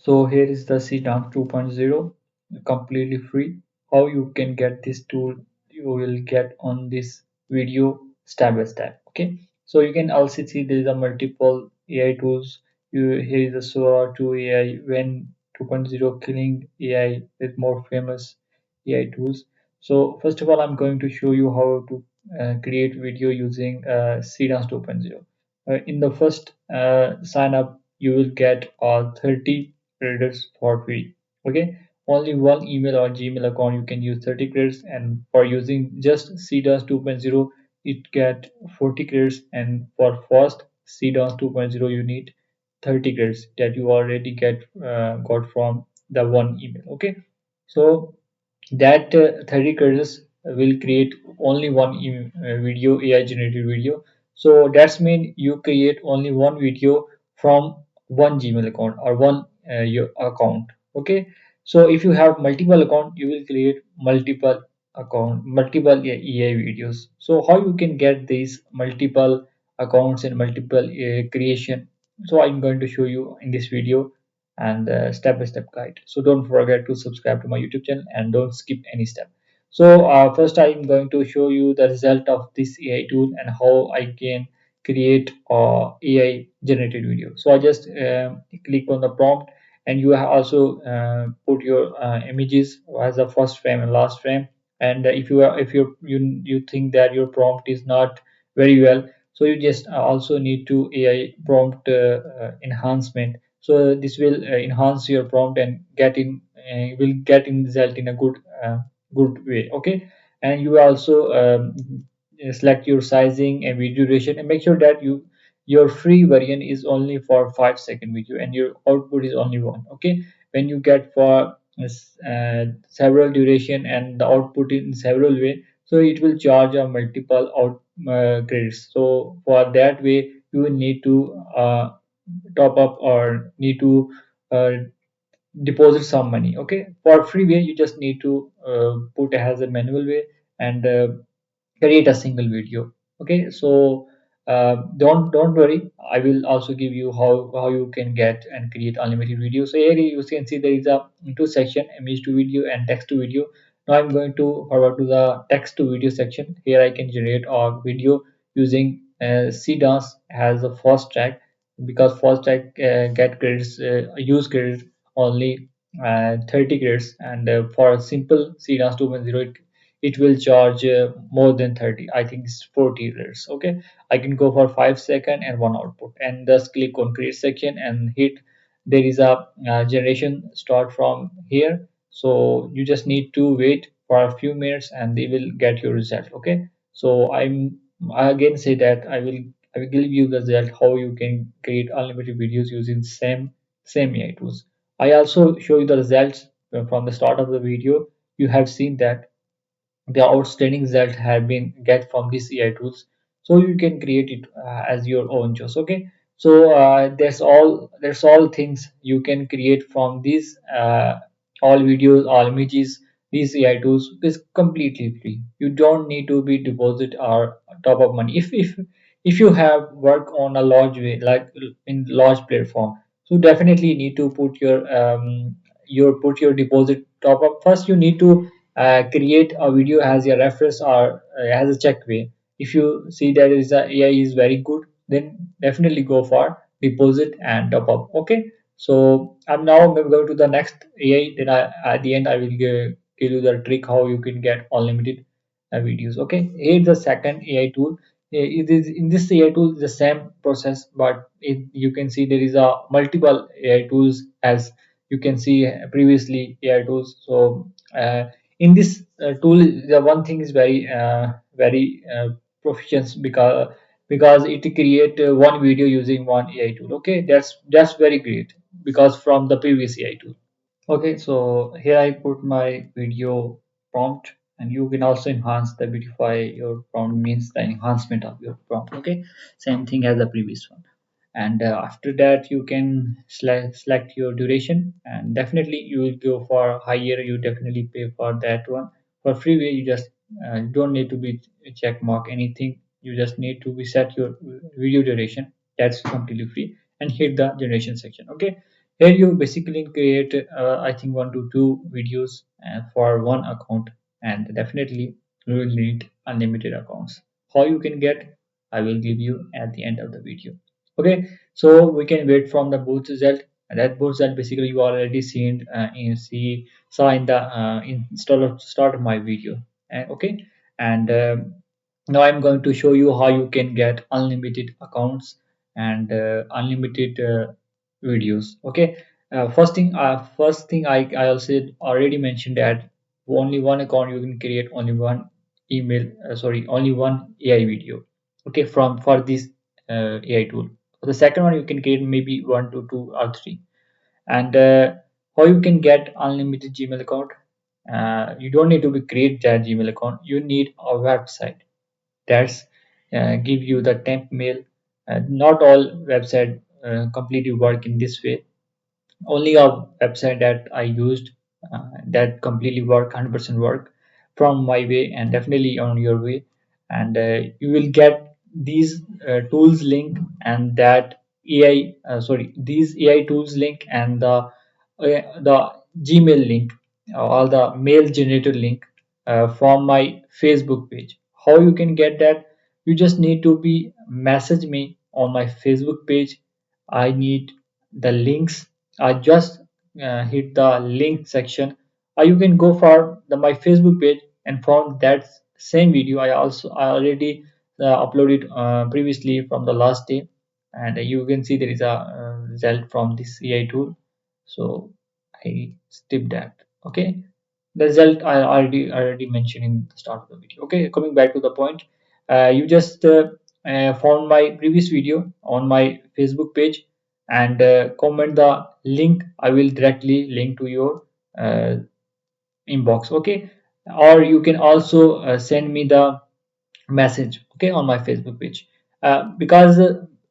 So here is the CDANS 2.0, completely free. How you can get this tool, you will get on this video step by step. Okay, so you can also see there is a multiple AI tools. Here is the Sora 2 AI, when 2.0 killing AI with more famous AI tools. So first of all, I'm going to show you how to create video using CDANS 2.0. In the first sign up, you will get 30 credits for free. Okay, only one email or Gmail account you can use 30 credits, and for using just CDAS 2.0 it get 40 credits, and for first CDAS 2.0 you need 30 credits that you already got from the one email. Okay, so that 30 credits will create only one video, AI generated video. So that's mean you create only one video from one Gmail account or one your account. Okay, so if you have multiple account, you will create multiple AI videos. So how you can get these multiple accounts and multiple creation? So I'm going to show you in this video and step by step guide. So don't forget to subscribe to my YouTube channel and don't skip any step. So first I'm going to show you the result of this AI tool and how I can create AI generated video. So I just click on the prompt, and you have also put your images as a first frame and last frame. And if you think that your prompt is not very well, so you just also need to AI prompt enhancement. So this will enhance your prompt and will get in result in a good way. Okay, and you also select your sizing and video duration, and make sure that your free version is only for 5-second video and your output is only one. Okay, when you get for several duration and the output in several way, so it will charge a multiple out credits. So for that way you will need to top up or need to uh, deposit some money. Okay, for free way you just need to put as a manual way and create a single video. Okay, so don't worry, I will also give you how you can get and create unlimited videos. So here you can see there is a two section, image to video and text to video. Now I'm going to forward to the text to video section. Here I can generate a video using CDANS has a fast track, because fast track get credits use credit only 30 credits, and for a simple CDANS 2.0 it will charge more than 30. I think it's 40 credits. Okay, I can go for 5 second and one output, and just click on create section and hit. There is a generation start from here, so you just need to wait for a few minutes and they will get your result. Okay, so I again say that I will give you the result how you can create unlimited videos using same AI tools. I also show you the results from the start of the video. You have seen that the outstanding result have been get from these AI tools, so you can create it as your own choice. Okay, so that's all things you can create from these all videos, all images. These AI tools is completely free. You don't need to be deposit or top up money. If you have work on a large way, like in large platform, so definitely need to put your deposit top up. First you need to create a video as a reference or as a check way. If you see that is a AI is very good, then definitely go for deposit and top up. Okay, so I'm now going to the next AI. Then at the end I will give you the trick how you can get unlimited videos. Okay, here's the second AI tool. It is in this AI tool the same process, but you can see there is a multiple AI tools, as you can see previously AI tools. So in this tool the one thing is very proficient, because it create one video using one AI tool. Okay, that's very great because from the previous AI tool. Okay, so here I put my video prompt, and you can also enhance the beautify your prompt, means the enhancement of your prompt. Okay, same thing as the previous one. And after that you can select your duration, and definitely you will go for higher, you definitely pay for that one. For free way you just don't need to be check mark anything, you just need to be set your video duration, that's completely free, and hit the generation section. Okay, Here you basically create, I think, 1 to 2 videos for one account, and definitely you will need unlimited accounts. How you can get, I will give you at the end of the video. Okay, so we can wait from the both result. And that both result basically you already seen saw in the start of my video. Okay, and now I'm going to show you how you can get unlimited accounts and unlimited videos. Okay, first thing I also already mentioned that only one account you can create only one only one AI video. Okay, from for this AI tool. For the second one you can create maybe 1 to 2 or 3. And how you can get unlimited Gmail account? You don't need to be create that Gmail account. You need a website that's give you the temp mail. Not all website completely work in this way. Only a website that I used that completely work 100% work from my way and definitely on your way. And you will get these tools link and that AI these AI tools link and the Gmail link, all the mail generator link from my Facebook page. How you can get that? You just need to be message me on my Facebook page. I need the links. I just hit the link section. You can go for my Facebook page and found that same video. I already uploaded previously from the last day, and you can see there is a result from this AI tool. So I skip that. Okay, the result I already mentioned in the start of the video. Okay, coming back to the point, you just found my previous video on my Facebook page and comment the link. I will directly link to your uh, inbox. Okay, or you can also send me the message, okay, on my Facebook page. Because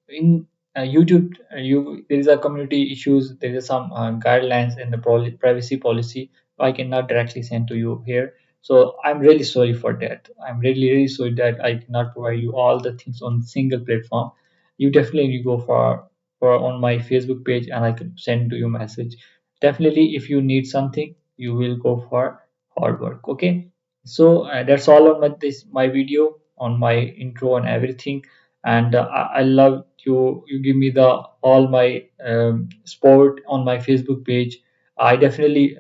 in YouTube, you there is a community issues, there is some guidelines in the privacy policy. I cannot directly send to you here, so I'm really sorry for that. I'm really sorry that I cannot provide you all the things on single platform. You definitely go for on my Facebook page and I can send to you message. Definitely if you need something you will go for hard work. Okay, so that's all on this my video on my intro and everything. And I love you give me the all my support on my Facebook page. I definitely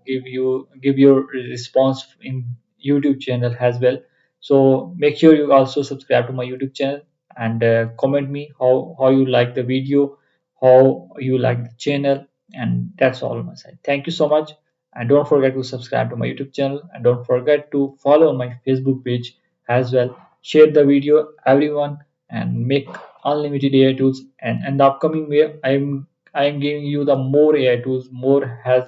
give your response in YouTube channel as well. So make sure you also subscribe to my YouTube channel and comment me how you like the video, how you like the channel. And that's all on my side. Thank you so much, and don't forget to subscribe to my YouTube channel, and don't forget to follow my Facebook page as well. Share the video everyone and make unlimited AI tools. And in the upcoming way I am giving you the more AI tools, more has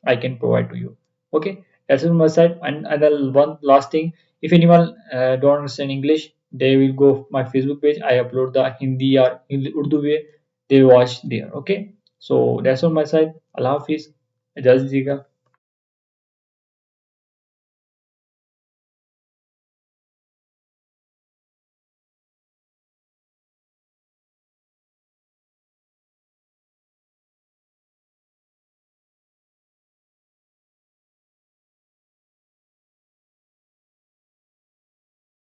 I can provide to you. Okay, that's it on my side. And the one last thing, if anyone don't understand English, they will go my Facebook page. I upload the Hindi or Urdu way. They watch there. Okay, so that's on my side. Allah Hafiz. Ijazat दीजिएगा.